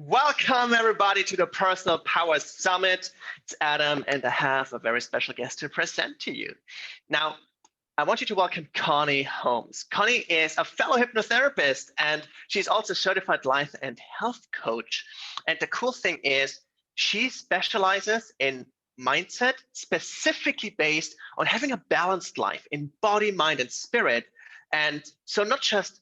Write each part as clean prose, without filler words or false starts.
Welcome, everybody, to the Personal Power Summit. It's Adam, and I have a very special guest to present to you. Now, I want you to welcome Connie Holmes. Connie is a fellow hypnotherapist, and she's also a certified life and health coach. And the cool thing is, she specializes in mindset specifically based on having a balanced life in body, mind, and spirit. And so not just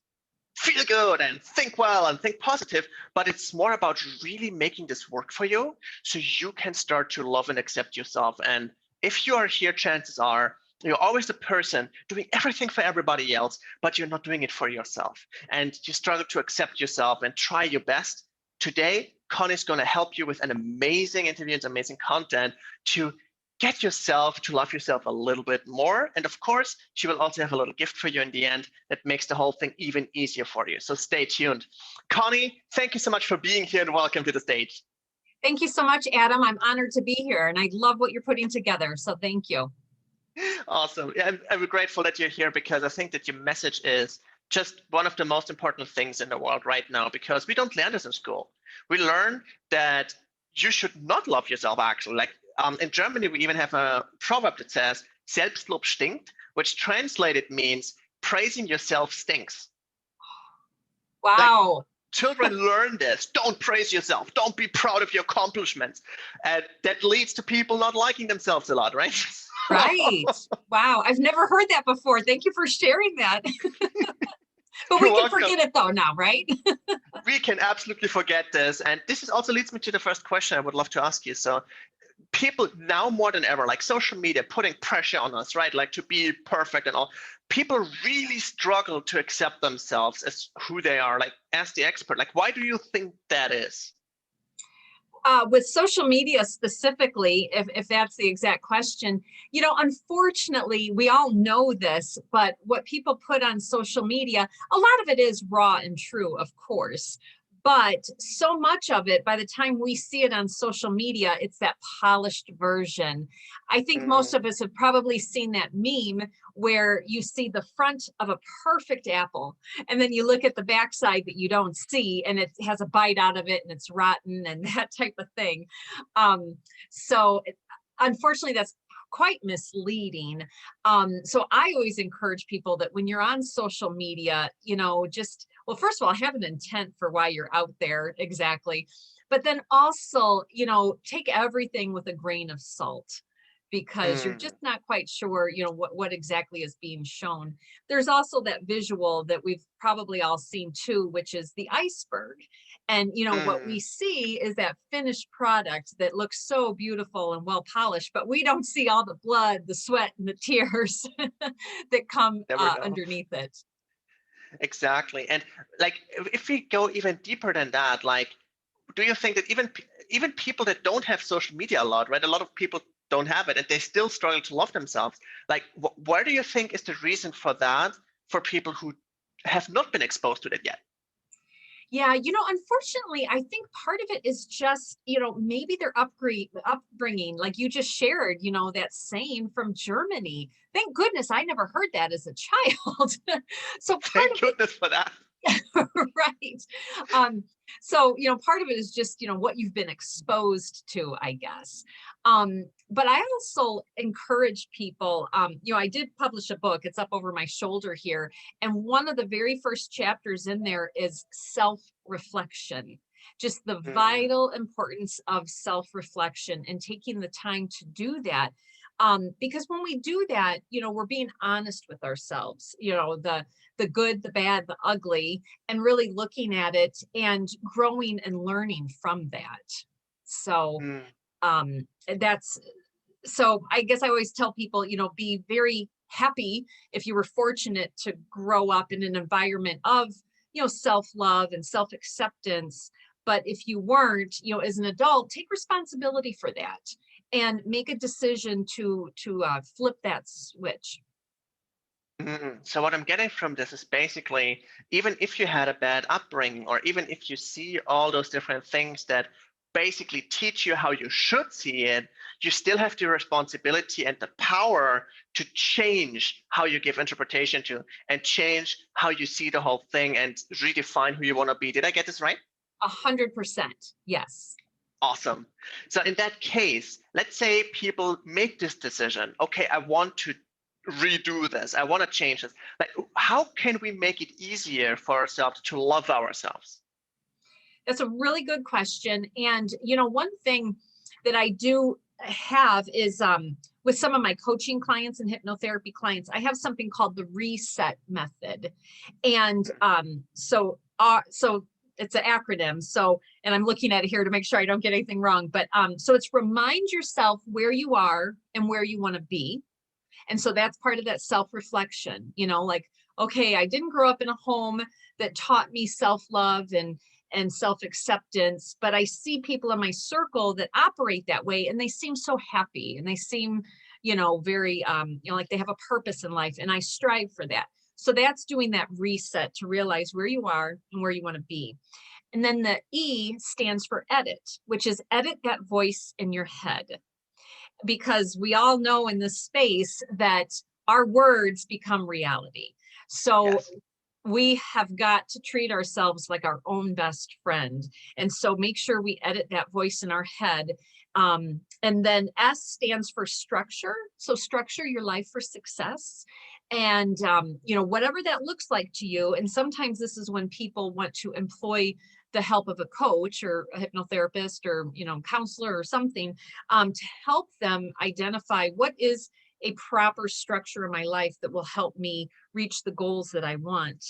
feel good and think well and think positive, but it's more about really making this work for you so you can start to love and accept yourself. And if you are here, chances are you're always the person doing everything for everybody else, but you're not doing it for yourself. And you struggle to accept yourself and try your best. Today, Connie's going to help you with an amazing interview and amazing content to get yourself to love yourself a little bit more. And of course, she will also have a little gift for you in the end that makes the whole thing even easier for you. So stay tuned. Connie, thank you so much for being here and welcome to the stage. Thank you so much, Adam. I'm honored to be here and I love what you're putting together. So thank you. Awesome. Yeah, I'm grateful that you're here because I think that your message is just one of the most important things in the world right now, because we don't learn this in school. We learn that you should not love yourself, actually. Like in Germany, we even have a proverb that says, Selbstlob stinkt, which translated means praising yourself stinks. Wow. Like, children learn this. Don't praise yourself. Don't be proud of your accomplishments. And that leads to people not liking themselves a lot, right? Right. Wow. I've never heard that before. Thank you for sharing that. But we can forget it though now, right? We can absolutely forget this. And this is also leads me to the first question I would love to ask you. So people now more than ever, like social media putting pressure on us, right? Like to be perfect and all. People really struggle to accept themselves as who they are, like as the expert. Like, why do you think that is? With social media specifically, if that's the exact question, unfortunately, we all know this, but what people put on social media, a lot of it is raw and true, of course. But so much of it, by the time we see it on social media, it's that polished version. I think most of us have probably seen that meme where you see the front of a perfect apple, and then you look at the backside that you don't see, and it has a bite out of it, and it's rotten, and that type of thing. So unfortunately, that's quite misleading. So I always encourage people that when you're on social media, well, first of all, have an intent for why you're out there exactly. But then also, take everything with a grain of salt, because you're just not quite sure, what exactly is being shown. There's also that visual that we've probably all seen too, which is the iceberg. And, what we see is that finished product that looks so beautiful and well polished, but we don't see all the blood, the sweat, and the tears that come underneath it. Exactly. And like, if we go even deeper than that, like, do you think that even people that don't have social media a lot, right? A lot of people don't have it and they still struggle to love themselves. Like, where do you think is the reason for that for people who have not been exposed to that yet? Yeah, unfortunately, I think part of it is just, maybe their upbringing, like you just shared, that saying from Germany. Thank goodness I never heard that as a child. So thank goodness for that. Right. So, part of it is just, what you've been exposed to, I guess. But I also encourage people, I did publish a book, it's up over my shoulder here. And one of the very first chapters in there is self-reflection, just the vital importance of self-reflection and taking the time to do that. Because when we do that, we're being honest with ourselves, the good, the bad, the ugly, and really looking at it and growing and learning from that. So so I guess I always tell people, be very happy if you were fortunate to grow up in an environment of, self-love and self-acceptance. But if you weren't, as an adult, take responsibility for that and make a decision to flip that switch. So what I'm getting from this is basically, even if you had a bad upbringing, or even if you see all those different things that basically teach you how you should see it, you still have the responsibility and the power to change how you give interpretation to and change how you see the whole thing and redefine who you want to be. Did I get this right? 100%. Yes. Awesome. So in that case, let's say people make this decision. Okay, I want to redo this. I want to change this. Like, how can we make it easier for ourselves to love ourselves? That's a really good question. And, one thing that I do have is with some of my coaching clients and hypnotherapy clients, I have something called the reset method. And so it's an acronym. So, and I'm looking at it here to make sure I don't get anything wrong. But so it's remind yourself where you are and where you want to be. And so that's part of that self-reflection, like, okay, I didn't grow up in a home that taught me self-love and self-acceptance, but I see people in my circle that operate that way and they seem so happy and they seem, very, like they have a purpose in life, and I strive for that. So that's doing that reset to realize where you are and where you want to be. And then the E stands for edit, which is edit that voice in your head. Because we all know in this space that our words become reality. So Yes. we have got to treat ourselves like our own best friend. And so make sure we edit that voice in our head. And then S stands for structure. So structure your life for success. And, whatever that looks like to you. And sometimes this is when people want to employ the help of a coach or a hypnotherapist or, counselor or something to help them identify what is a proper structure in my life that will help me reach the goals that I want.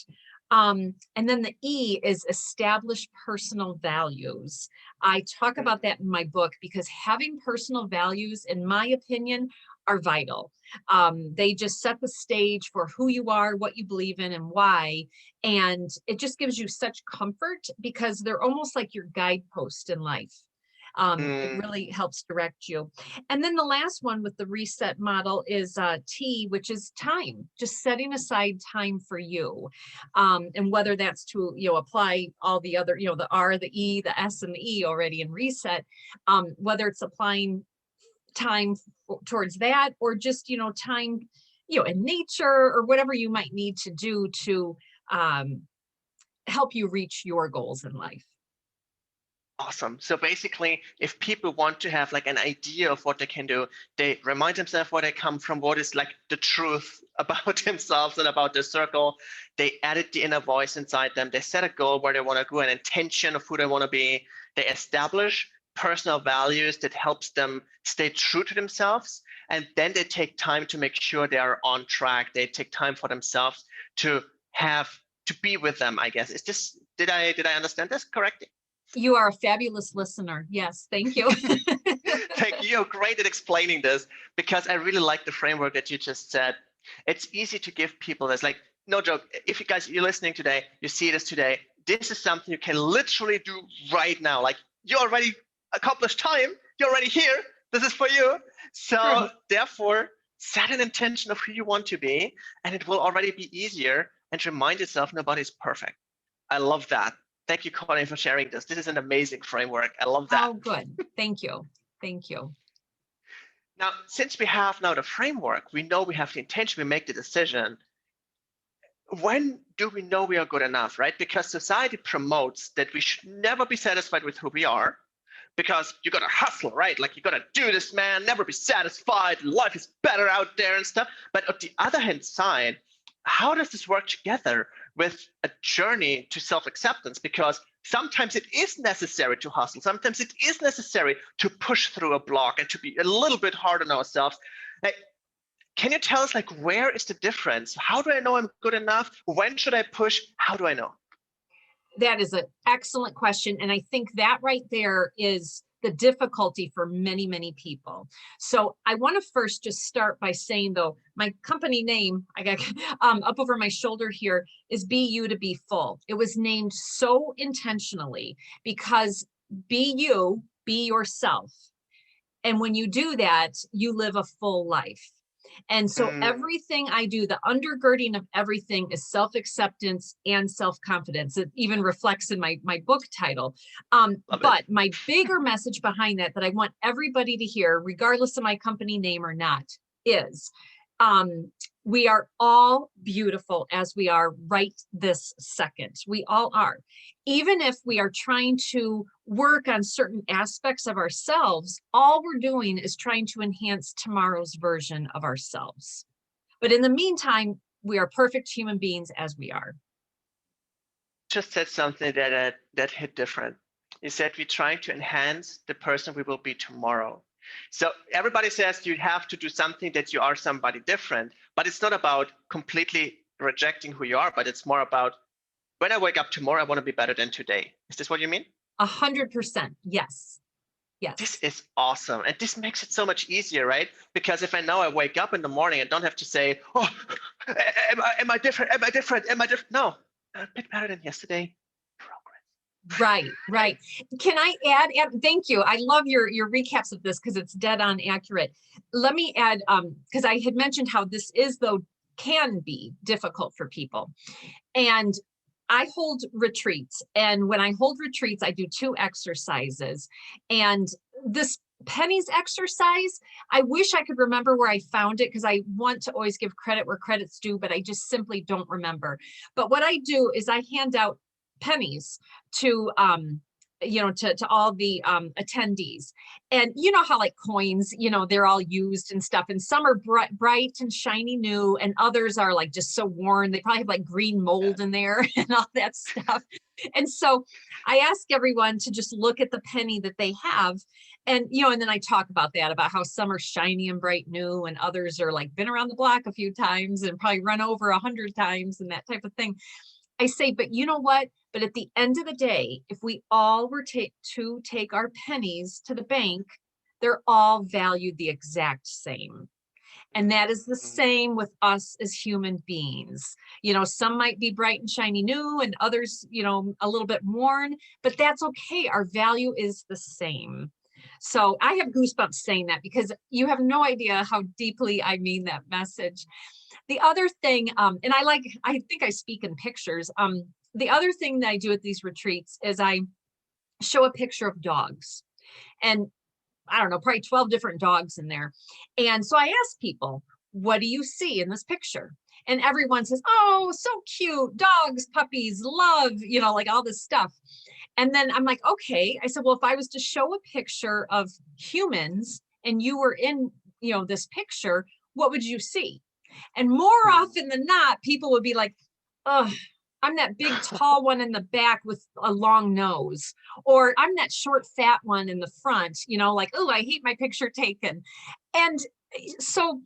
And then the E is establish personal values. I talk about that in my book because having personal values, in my opinion, are vital. They just set the stage for who you are, what you believe in, and why. And it just gives you such comfort because they're almost like your guidepost in life. It really helps direct you. And then the last one with the reset model is T, which is time, just setting aside time for you. And whether that's to, apply all the other, the R, the E, the S, and the E already in reset, whether it's applying time towards that or just, time, in nature or whatever you might need to do to help you reach your goals in life. Awesome. So basically, if people want to have like an idea of what they can do, they remind themselves where they come from, what is like the truth about themselves and about their circle. They edit the inner voice inside them. They set a goal where they want to go, an intention of who they want to be. They establish personal values that helps them stay true to themselves. And then they take time to make sure they are on track. They take time for themselves to be with them, I guess. Did I understand this correctly? You are a fabulous listener. Yes, thank you. Thank you. You're great at explaining this because I really like the framework that you just said. It's easy to give people this, like, no joke. If you're listening today, you see this today, this is something you can literally do right now. Like, you already accomplished time. You're already here. This is for you. So therefore, set an intention of who you want to be, and it will already be easier. And remind yourself nobody's perfect. I love that. Thank you, Connie, for sharing this. This is an amazing framework. I love that. Oh, good. Thank you. Thank you. Now, since we have now the framework, we know we have the intention, we make the decision. When do we know we are good enough, right? Because society promotes that we should never be satisfied with who we are, because you got to hustle, right? Like, you got to do this, man, never be satisfied. Life is better out there and stuff. But on the other hand side, how does this work together with a journey to self-acceptance? Because sometimes it is necessary to hustle. Sometimes it is necessary to push through a block and to be a little bit hard on ourselves. Like, can you tell us, like, where is the difference? How do I know I'm good enough? When should I push? How do I know? That is an excellent question. And I think that right there is the difficulty for many, many people. So I want to first just start by saying, though, my company name, I got up over my shoulder here, is Be You to Be Full. It was named so intentionally because be you, be yourself. And when you do that, you live a full life. And so everything I do, the undergirding of everything is self-acceptance and self-confidence. It even reflects in my book title. But my bigger message behind that I want everybody to hear, regardless of my company name or not, is We are all beautiful as we are right this second. We all are. Even if we are trying to work on certain aspects of ourselves, all we're doing is trying to enhance tomorrow's version of ourselves. But in the meantime, we are perfect human beings as we are. Just said something that hit different. You said we're trying to enhance the person we will be tomorrow. So everybody says you have to do something that you are somebody different, but it's not about completely rejecting who you are, but it's more about when I wake up tomorrow, I want to be better than today. Is this what you mean? 100%. Yes. Yes. This is awesome. And this makes it so much easier, right? Because if I know I wake up in the morning, I don't have to say, oh, am I different? Am I different? Am I different? No, I'm a bit better than yesterday. Right, right. Can I add, thank you. I love your recaps of this because it's dead on accurate. Let me add, because I had mentioned how this is, though, can be difficult for people. And I hold retreats. And when I hold retreats, I do 2 exercises. And this pennies exercise, I wish I could remember where I found it because I want to always give credit where credit's due, but I just simply don't remember. But what I do is I hand out pennies to to all the attendees. And you know how like coins, they're all used and stuff, and some are bright and shiny new, and others are like just so worn, they probably have like green mold in there and all that stuff. And so I ask everyone to just look at the penny that they have, and and then I talk about how some are shiny and bright new, and others are like been around the block a few times and probably run over 100 times and that type of thing. I say, but you know what? But at the end of the day, if we all were to take our pennies to the bank, they're all valued the exact same. And that is the same with us as human beings. Some might be bright and shiny new, and others, a little bit worn, but that's okay. Our value is the same. So I have goosebumps saying that because you have no idea how deeply I mean that message. The other thing, and I think I speak in pictures. The other thing that I do at these retreats is I show a picture of dogs, and I don't know, probably 12 different dogs in there. And so I ask people, what do you see in this picture? And everyone says, oh, so cute, dogs, puppies, love, like all this stuff. And then I'm like, okay. I said, well, if I was to show a picture of humans and you were in, this picture, what would you see? And more often than not, people would be like, oh, I'm that big, tall one in the back with a long nose, or I'm that short, fat one in the front, like, oh, I hate my picture taken. And so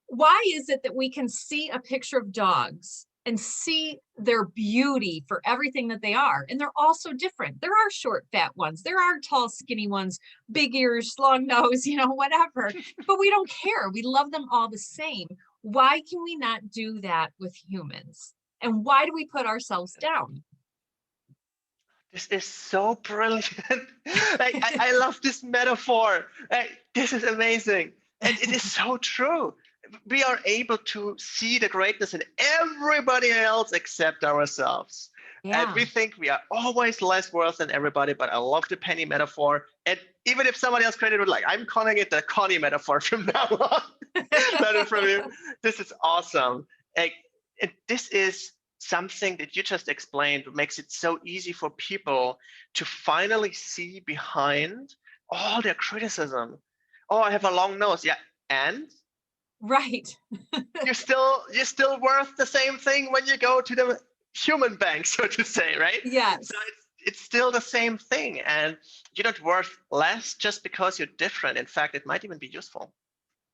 why is it that we can see a picture of dogs and see their beauty for everything that they are? And they're all so different. There are short, fat ones. There are tall, skinny ones, big ears, long nose, whatever. But we don't care. We love them all the same. Why can we not do that with humans? And why do we put ourselves down? This is so brilliant. I love this metaphor. This is amazing. And it is so true. We are able to see the greatness in everybody else except ourselves. Yeah. And we think we are always less worth than everybody, but I love the penny metaphor. And even if somebody else created it, I'm calling it the Connie metaphor from now on. Learn from you. This is awesome. This is something that you just explained makes it so easy for people to finally see behind all their criticism. Oh, I have a long nose. Yeah. And right. you're still worth the same thing when you go to the human bank, so to say, right? Yes. So it's still the same thing, and you're not worth less just because you're different. In fact, it might even be useful.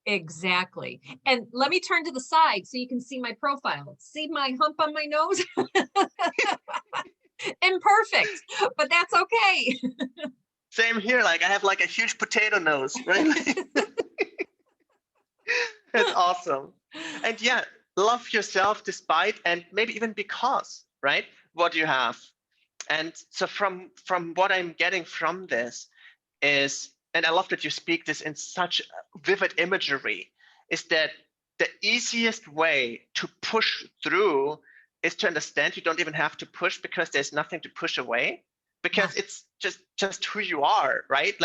Exactly. And let me turn to the side so you can see my profile. See my hump on my nose? Imperfect, but that's okay. Same here. I have a huge potato nose, right? That's awesome. And yeah, love yourself despite and maybe even because, right? What you have. And so from what I'm getting from this is, and I love that you speak this in such vivid imagery, is that the easiest way to push through is to understand you don't even have to push because there's nothing to push away, because it's just who you are, right?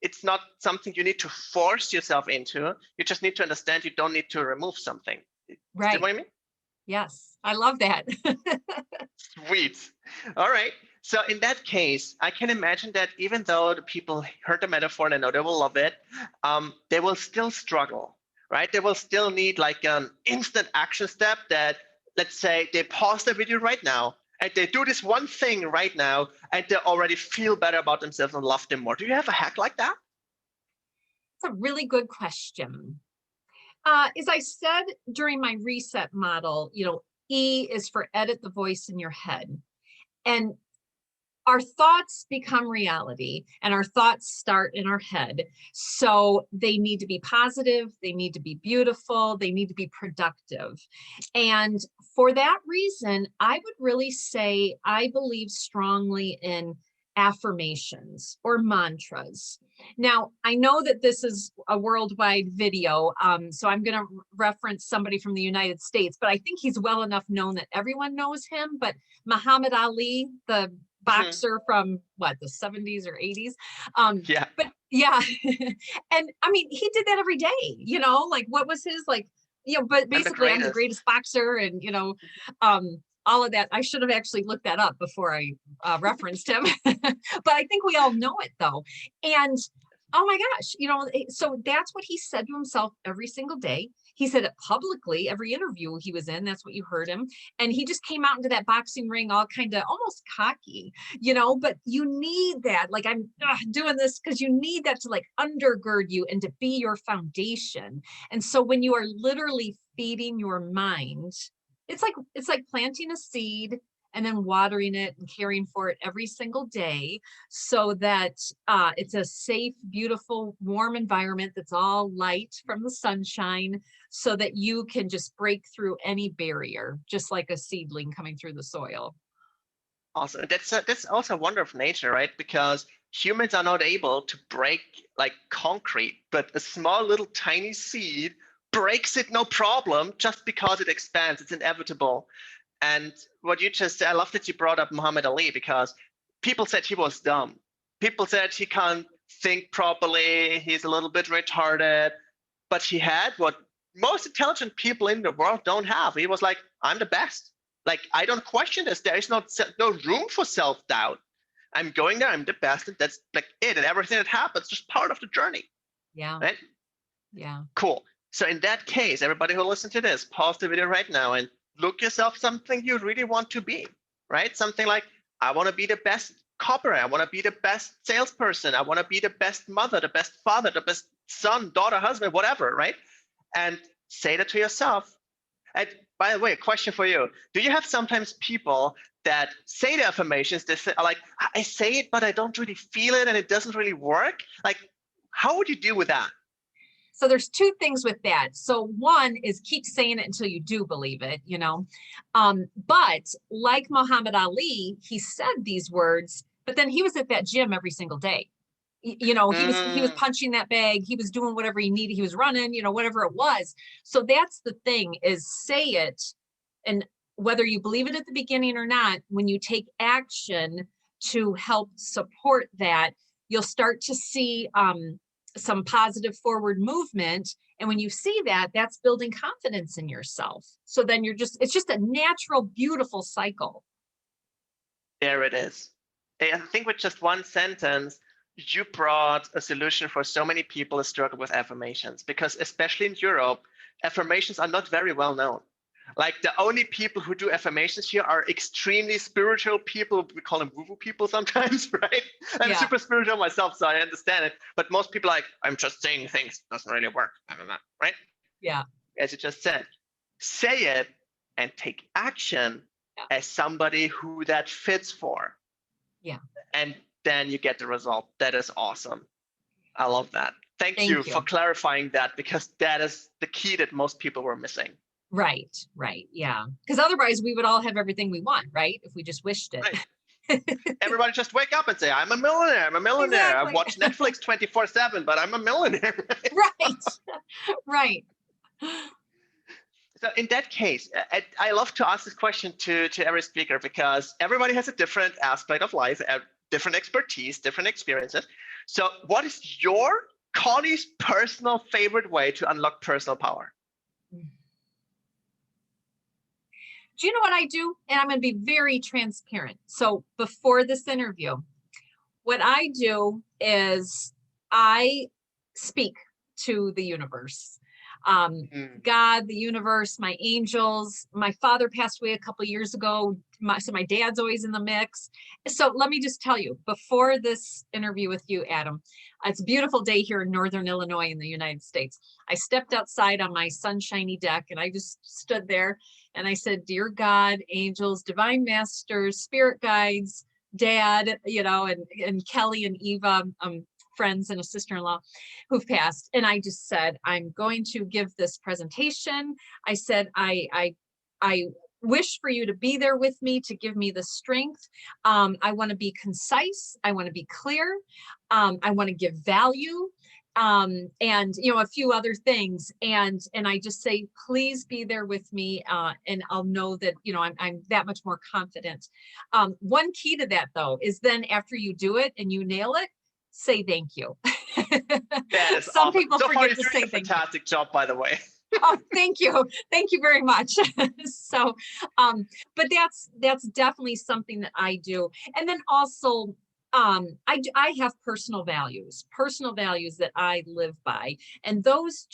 It's not something you need to force yourself into. You just need to understand you don't need to remove something. See Right. what I mean? Yes. I love that. Sweet. All right. So in that case, I can imagine that even though the people heard the metaphor and I know they will love it, they will still struggle, right? They will still need like an instant action step that, let's say, they pause the video right now and they do this one thing right now and they already feel better about themselves and love them more. Do you have a hack like that? It's a really good question. As I said during my reset model, E is for edit the voice in your head. And our thoughts become reality and our thoughts start in our head. So they need to be positive, they need to be beautiful, they need to be productive. And for that reason, I would really say I believe strongly in affirmations or mantras. Now, I know that this is a worldwide video, so I'm going to reference somebody from the United States, but I think he's well enough known that everyone knows him. But Muhammad Ali, the boxer from the 70s or 80s. Yeah. But yeah, and I mean, he did that every day, like what was his but basically I'm the greatest boxer and, all of that. I should have actually looked that up before I referenced him, but I think we all know it though. And oh my gosh, so that's what he said to himself every single day. He said it publicly, every interview he was in, that's what you heard him. And he just came out into that boxing ring all kind of almost cocky, but you need that. Like I'm doing this because you need that to like undergird you and to be your foundation. And so when you are literally feeding your mind, it's like planting a seed and then watering it and caring for it every single day so that it's a safe, beautiful, warm environment that's all light from the sunshine so that you can just break through any barrier, just like a seedling coming through the soil. Awesome. That's also a wonder of nature, right? Because humans are not able to break like concrete, but a small little tiny seed breaks it no problem just because it expands. It's inevitable. And what you just said, I love that you brought up Muhammad Ali because people said he was dumb. People said he can't think properly. He's a little bit retarded, but he had what most intelligent people in the world don't have. He was like, I'm the best. Like, I don't question this. There is no room for self-doubt. I'm going there. I'm the best. And that's like it. And everything that happens is just part of the journey. Yeah. Right? Yeah. Cool. So in that case, everybody who listens to this, pause the video right now and look yourself something you really want to be, right? Something like, I want to be the best copywriter. I want to be the best salesperson. I want to be the best mother, the best father, the best son, daughter, husband, whatever, right? And say that to yourself. And by the way, a question for you. Do you have sometimes people that say the affirmations, they say, like, I say it, but I don't really feel it and it doesn't really work? Like, how would you deal with that? So there's two things with that. So one is keep saying it until you do believe it, but like Muhammad Ali, he said these words, but then he was at that gym every single day. He was punching that bag, he was doing whatever he needed, he was running, whatever it was. So that's the thing, is say it, and whether you believe it at the beginning or not, when you take action to help support that, you'll start to see some positive forward movement. And when you see that, that's building confidence in yourself. So then it's just a natural, beautiful cycle. There it is. I think with just one sentence, you brought a solution for so many people who struggle with affirmations, because especially in Europe, affirmations are not very well known. Like the only people who do affirmations here are extremely spiritual people. We call them woo-woo people sometimes, right? I'm super spiritual myself, so I understand it. But most people are like, I'm just saying things, doesn't really work, right? Yeah. As you just said, say it and take action as somebody who that fits for. Yeah. And then you get the result. That is awesome. I love that. Thank you for clarifying that, because that is the key that most people were missing. Right. Yeah. Because otherwise we would all have everything we want, right? If we just wished it. Right. Everybody just wake up and say, I'm a millionaire. I'm a millionaire. Exactly. I watch Netflix 24/7, but I'm a millionaire. Right. So in that case, I love to ask this question to every speaker, because everybody has a different aspect of life, different expertise, different experiences. So what is Connie's personal favorite way to unlock personal power? Do you know what I do? And I'm going to be very transparent. So before this interview, what I do is I speak to the universe. Mm. God, the universe, my angels. My father passed away a couple years ago, so my dad's always in the mix. So let me just tell you, before this interview with you, Adam, it's a beautiful day here in Northern Illinois in the United States. I stepped outside on my sunshiny deck and I just stood there and I said, "Dear God, angels, divine masters, spirit guides, Dad, and Kelly and Eva, friends and a sister-in-law who've passed." And I just said, "I'm going to give this presentation." I said, I wish for you to be there with me to give me the strength. I want to be concise. I want to be clear. I want to give value. And a few other things. And I just say, please be there with me. And I'll know that, I'm that much more confident. One key to that though, is then after you do it and you nail it, say thank you. That is Some awesome. people So far, forget you're to doing say a thank you. fantastic job, by the way. Oh, thank you. Thank you very much. So, but that's definitely something that I do. And then also, I have personal values that I live by. And those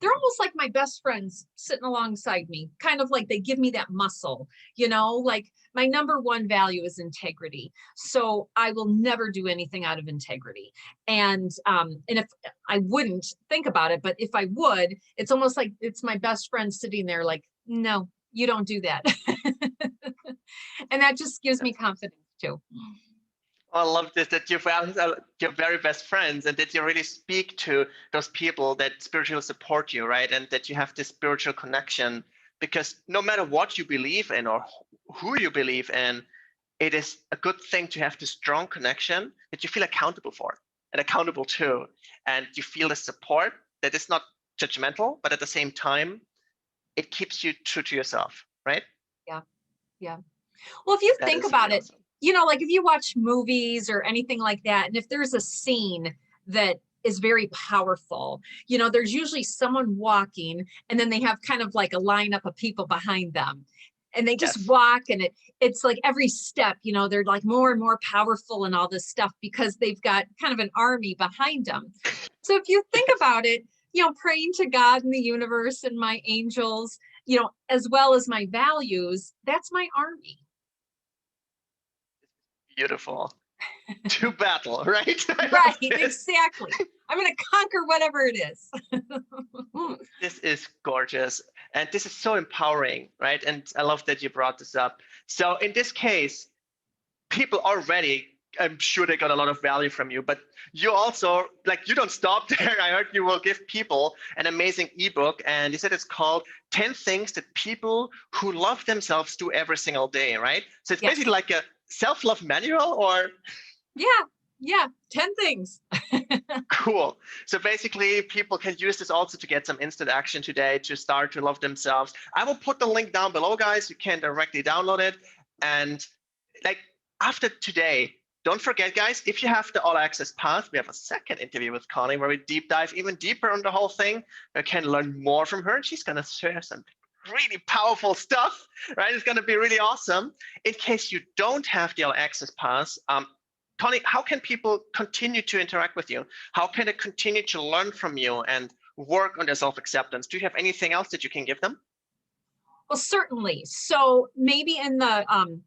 they're almost like my best friends sitting alongside me, kind of like they give me that muscle, like my number one value is integrity. So I will never do anything out of integrity. And if I wouldn't think about it, but if I would, it's almost like it's my best friend sitting there like, no, you don't do that. And that just gives me confidence too. I love this, that you found your very best friends and that you really speak to those people that spiritually support you, right? And that you have this spiritual connection, because no matter what you believe in or who you believe in, it is a good thing to have this strong connection that you feel accountable for and accountable to. And you feel the support that is not judgmental, but at the same time, it keeps you true to yourself, right? Yeah. Yeah. Well, if you That think is about really it, awesome. like if you watch movies or anything like that, and if there's a scene that is very powerful, there's usually someone walking and then they have kind of like a lineup of people behind them. And they just Yes. walk and it's like every step, they're like more and more powerful and all this stuff because they've got kind of an army behind them. So if you think Yes. about it, praying to God and the universe and my angels, as well as my values, that's my army. Beautiful. To battle, right? I Right, love this. exactly. I'm going to conquer whatever it is. This is gorgeous. And this is so empowering, right? And I love that you brought this up. So in this case, people already, I'm sure they got a lot of value from you, but you also, you don't stop there. I heard you will give people an amazing ebook, and you said it's called 10 Things That People Who Love Themselves Do Every Single Day, right? So it's Yes. basically like a self-love manual, or? Yeah, 10 things. Cool. So basically, people can use this also to get some instant action today to start to love themselves. I will put the link down below, guys. You can directly download it. And after today, don't forget, guys, if you have the all access pass, we have a second interview with Connie where we deep dive even deeper on the whole thing. You can learn more from her. And she's going to share some really powerful stuff, right? It's going to be really awesome. In case you don't have the all access pass, Connie, how can people continue to interact with you? How can they continue to learn from you and work on their self-acceptance? Do you have anything else that you can give them? Well, certainly. So maybe in the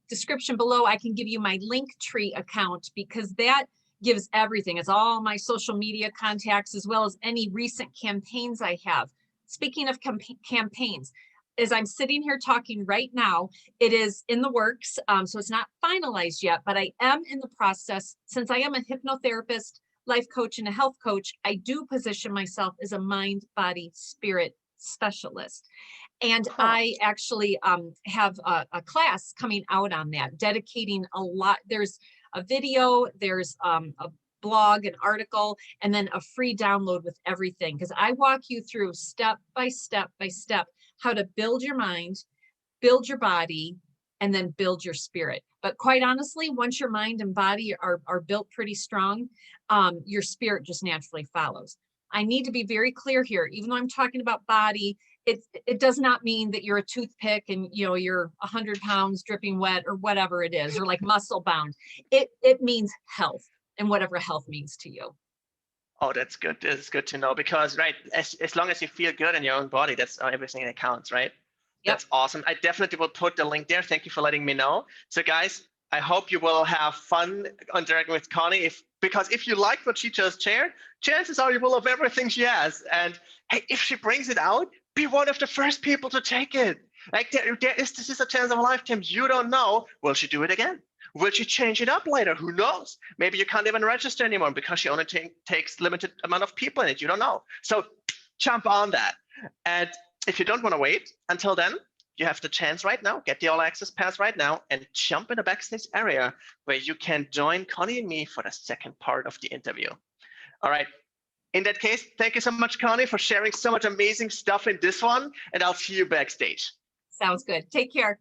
description below, I can give you my Linktree account because that gives everything. It's all my social media contacts as well as any recent campaigns I have. Speaking of campaigns, as I'm sitting here talking right now, it is in the works. So it's not finalized yet, but I am in the process. Since I am a hypnotherapist, life coach, and a health coach, I do position myself as a mind, body, spirit specialist. And I actually have a class coming out on that, dedicating a lot. There's a video, there's a blog, an article, and then a free download with everything. Because I walk you through step by step by step how to build your mind, build your body, and then build your spirit. But quite honestly, once your mind and body are built pretty strong, your spirit just naturally follows. I need to be very clear here, even though I'm talking about body it does not mean that you're a toothpick and you're 100 pounds dripping wet or whatever it is, or like muscle bound. It means health, and whatever health means to you. Oh, that's good. It's good to know, because right, as long as you feel good in your own body, that's everything that counts, right? Yep. That's awesome. I definitely will put the link there. Thank you for letting me know. So guys, I hope you will have fun interacting with Connie, because if you like what she just shared, chances are you will love everything she has. And hey, if she brings it out, be one of the first people to take it. Like this is a chance of a lifetime. You don't know. Will she do it again? Will she change it up later? Who knows? Maybe you can't even register anymore because she only takes limited amount of people in it. You don't know. So jump on that. And if you don't want to wait until then, you have the chance right now. Get the all access pass right now and jump in the backstage area where you can join Connie and me for the second part of the interview. All right. In that case, thank you so much, Connie, for sharing so much amazing stuff in this one. And I'll see you backstage. Sounds good. Take care.